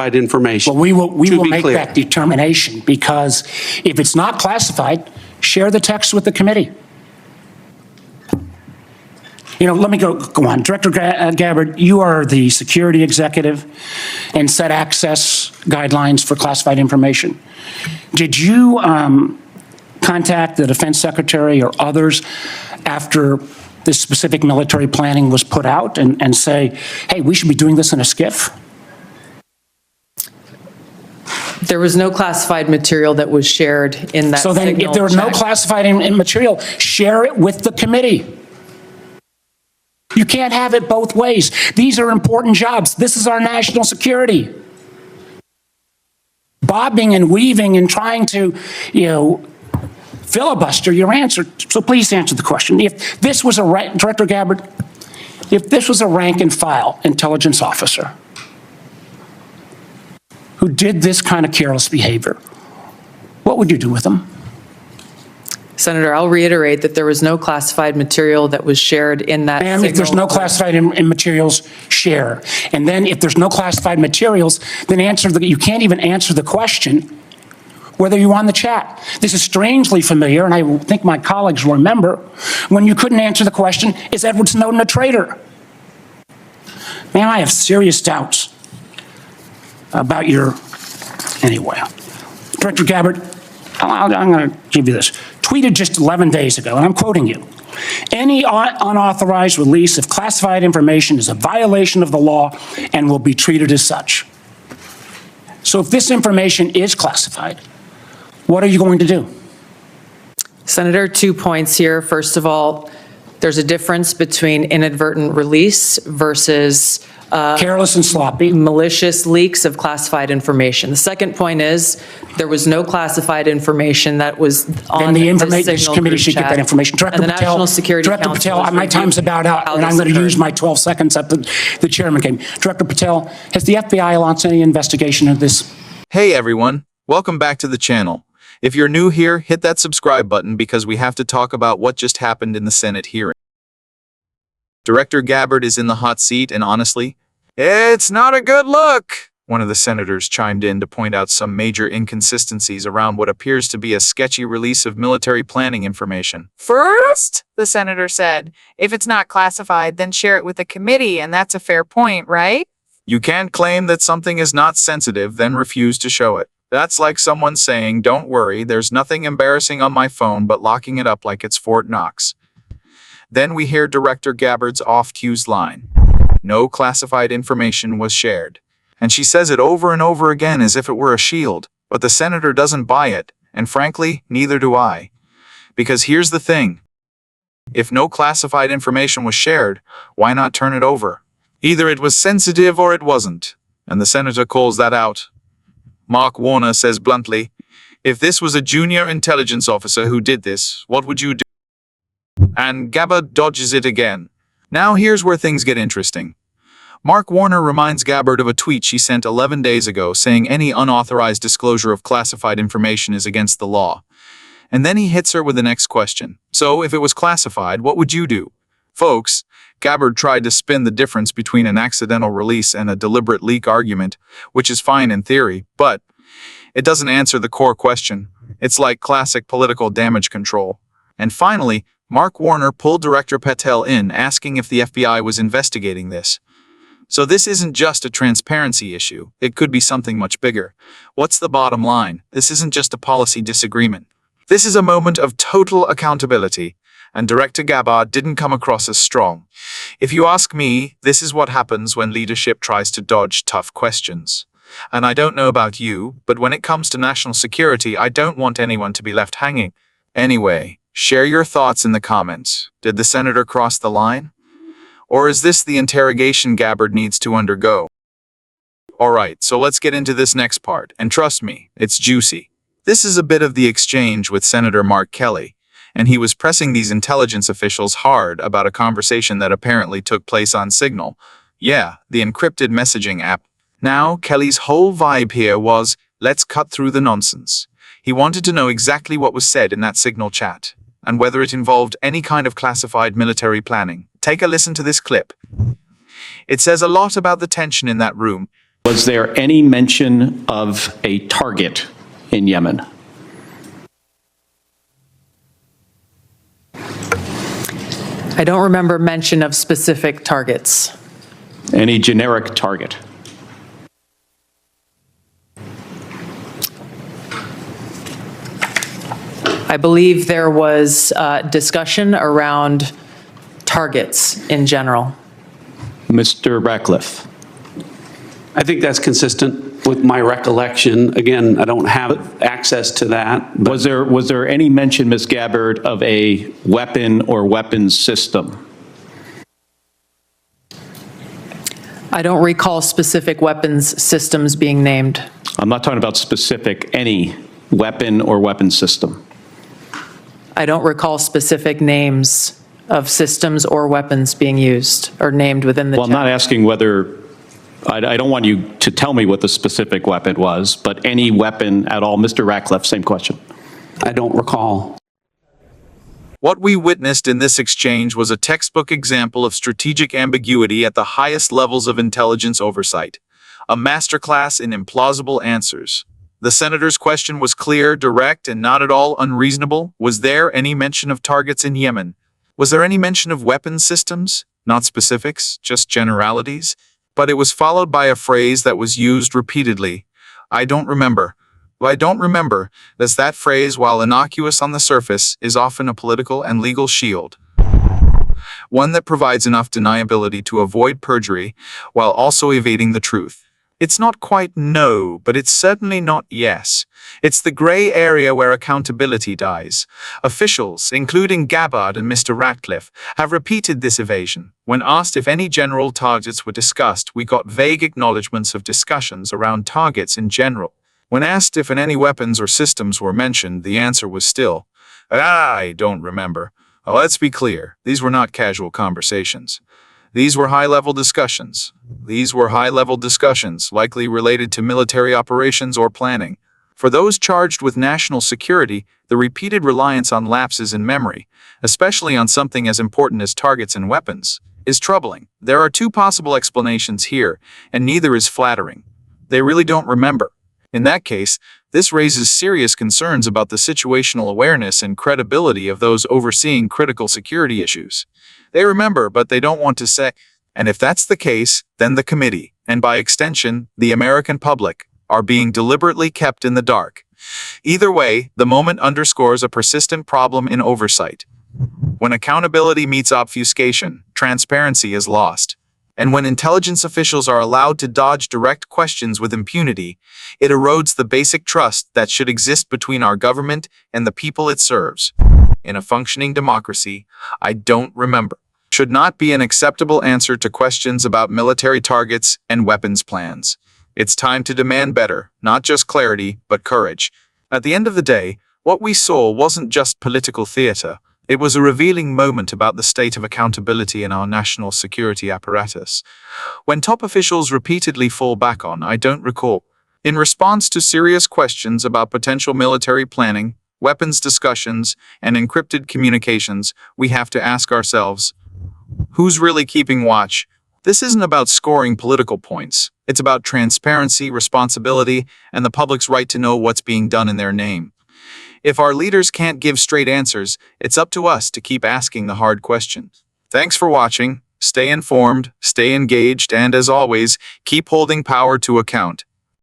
classified information. Well, we will make clear. that determination, because if it's not classified, share the text with the committee. You know, let me go on. Director Gabbard, you are the security executive and set access guidelines for classified information. Did you contact the defense secretary or others after this specific military planning was put out and say, hey, we should be doing this in a SCIF? There was no classified material that was shared in that So then if there was no classified material, share it with the committee. You can't have it both ways. These are important jobs. This is our national security. Bobbing and weaving and trying to, filibuster your answer. So please answer the question. If this was Director Gabbard, if this was a rank and file intelligence officer who did this kind of careless behavior, what would you do with them? Senator, I'll reiterate that there was no classified material that was shared in that Ma'am, if there's no classified materials, share. And then if there's no classified materials, then you can't even answer the question whether you're on the chat. This is strangely familiar, and I think my colleagues will remember, when you couldn't answer the question, is Edward Snowden a traitor? Ma'am, I have serious doubts about anyway. Director Gabbard, I'm going to give you this. Tweeted just 11 days ago, and I'm quoting you. Any unauthorized release of classified information is a violation of the law and will be treated as such. So if this information is classified, what are you going to do? Senator, 2 points here. First of all, there's a difference between inadvertent release versus careless and sloppy, malicious leaks of classified information. The second point is there was no classified information that was on the information committee should get that information. Director Patel, National Security Director Patel, my time's about out, and I'm going to use my 12 seconds that the chairman gave me. Director Patel, has the FBI launched any investigation of this? Hey everyone, welcome back to the channel. If you're new here, hit that subscribe button because we have to talk about what just happened in the Senate hearing. Director Gabbard is in the hot seat, and honestly, it's not a good look. One of the senators chimed in to point out some major inconsistencies around what appears to be a sketchy release of military planning information. First, the senator said, if it's not classified, then share it with the committee, and that's a fair point, right? You can't claim that something is not sensitive, then refuse to show it. That's like someone saying, don't worry, there's nothing embarrassing on my phone, but locking it up like it's Fort Knox. Then we hear Director Gabbard's oft-used line. No classified information was shared. And she says it over and over again as if it were a shield, but the senator doesn't buy it, and frankly, neither do I. Because here's the thing. If no classified information was shared, why not turn it over? Either it was sensitive or it wasn't, and the senator calls that out. Mark Warner says bluntly, if this was a junior intelligence officer who did this, what would you do? And Gabbard dodges it again. Now here's where things get interesting. Mark Warner reminds Gabbard of a tweet she sent 11 days ago saying any unauthorized disclosure of classified information is against the law. And then he hits her with the next question. So if it was classified, what would you do? Folks, Gabbard tried to spin the difference between an accidental release and a deliberate leak argument, which is fine in theory, but it doesn't answer the core question. It's like classic political damage control. And finally, Mark Warner pulled Director Patel in, asking if the FBI was investigating this. So this isn't just a transparency issue. It could be something much bigger. What's the bottom line? This isn't just a policy disagreement. This is a moment of total accountability, and Director Gabbard didn't come across as strong. If you ask me, this is what happens when leadership tries to dodge tough questions. And I don't know about you, but when it comes to national security, I don't want anyone to be left hanging. Anyway, share your thoughts in the comments. Did the senator cross the line? Or is this the interrogation Gabbard needs to undergo? Alright, so let's get into this next part, and trust me, it's juicy. This is a bit of the exchange with Senator Mark Kelly, and he was pressing these intelligence officials hard about a conversation that apparently took place on Signal. Yeah, the encrypted messaging app. Now, Kelly's whole vibe here was, let's cut through the nonsense. He wanted to know exactly what was said in that Signal chat, and whether it involved any kind of classified military planning. Take a listen to this clip. It says a lot about the tension in that room. Was there any mention of a target in Yemen? I don't remember mention of specific targets. Any generic target? I believe there was discussion around targets in general. Mr. Ratcliffe? I think that's consistent with my recollection. Again, I don't have access to that. But Was there any mention, Ms. Gabbard, of a weapon or weapons system? I don't recall specific weapons systems being named. I'm not talking about specific, any weapon or weapons system. I don't recall specific names of systems or weapons being used or named within the Well, I'm not chat. asking whether, I don't want you to tell me what the specific weapon was, but any weapon at all. Mr. Ratcliffe, same question. I don't recall. What we witnessed in this exchange was a textbook example of strategic ambiguity at the highest levels of intelligence oversight, a masterclass in implausible answers. The senator's question was clear, direct, and not at all unreasonable. Was there any mention of targets in Yemen? Was there any mention of weapons systems? Not specifics, just generalities. But it was followed by a phrase that was used repeatedly. I don't remember. Well, I don't remember, as that phrase, while innocuous on the surface, is often a political and legal shield. One that provides enough deniability to avoid perjury while also evading the truth. It's not quite no, but it's certainly not yes. It's the gray area where accountability dies. Officials, including Gabbard and Mr. Ratcliffe, have repeated this evasion. When asked if any general targets were discussed, we got vague acknowledgments of discussions around targets in general. When asked if any weapons or systems were mentioned, the answer was still, I don't remember. Well, let's be clear, these were not casual conversations. These were high-level discussions. Likely related to military operations or planning. For those charged with national security, the repeated reliance on lapses in memory, especially on something as important as targets and weapons, is troubling. There are two possible explanations here, and neither is flattering. They really don't remember. In that case, this raises serious concerns about the situational awareness and credibility of those overseeing critical security issues. They remember, but they don't want to say. And if that's the case, then the committee, and by extension, the American public, are being deliberately kept in the dark. Either way, the moment underscores a persistent problem in oversight. When accountability meets obfuscation, transparency is lost. And when intelligence officials are allowed to dodge direct questions with impunity, it erodes the basic trust that should exist between our government and the people it serves. In a functioning democracy, I don't remember should not be an acceptable answer to questions about military targets and weapons plans. It's time to demand better, not just clarity, but courage. At the end of the day, what we saw wasn't just political theater. It was a revealing moment about the state of accountability in our national security apparatus. When top officials repeatedly fall back on, I don't recall. In response to serious questions about potential military planning, weapons discussions, and encrypted communications, we have to ask ourselves, who's really keeping watch? This isn't about scoring political points. It's about transparency, responsibility, and the public's right to know what's being done in their name. If our leaders can't give straight answers, it's up to us to keep asking the hard questions. Thanks for watching. Stay informed, stay engaged, and as always, keep holding power to account.